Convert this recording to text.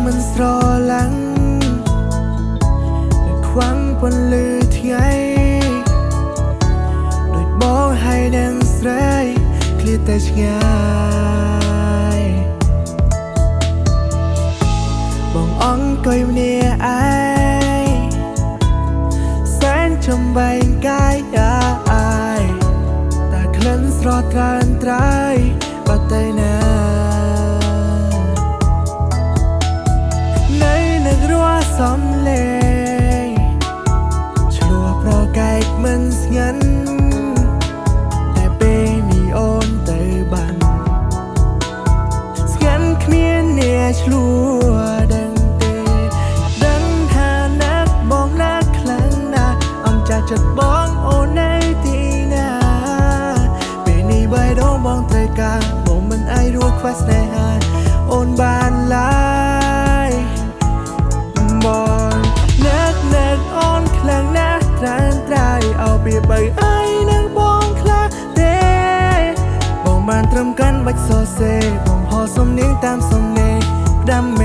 มันស្រឡាញ់ដូចខ្វាំងពន្លឺថ្ងៃដូចបងហើយនឹងស្រីឃ្លាតតែឆ្ងាយបងអង្គុយម្នាក់ឯងសែនចំបែងកាយតែក្លិនស្រស់ត្រានត្រៃបាត់ទៅណាសំលេងឆ្លោះប្រកែកមិនស្ងាត់តែពេលនេះអូនទៅបានស្ងាត់គ្មានអ្នកឆ្លោះដឹងទេដឹងថាណាស់បងណាស់ខ្លាំងណាស់អំចាស់ចិត្តបងអូននៅទីណាពេលនេះបេះដូងបងត្រូវការបងមិនអាចរួចខ្វះស្នេហាអូនបានឡើយអូនខ្លាំងណាស់ត្រានត្រៃអោពីបីអីនឹងបងខ្លះទេបងបានត្រឹមកាន់បាច់សរសេរបងហៅសំនៀងតាមសំណេរផ្ដាំមេ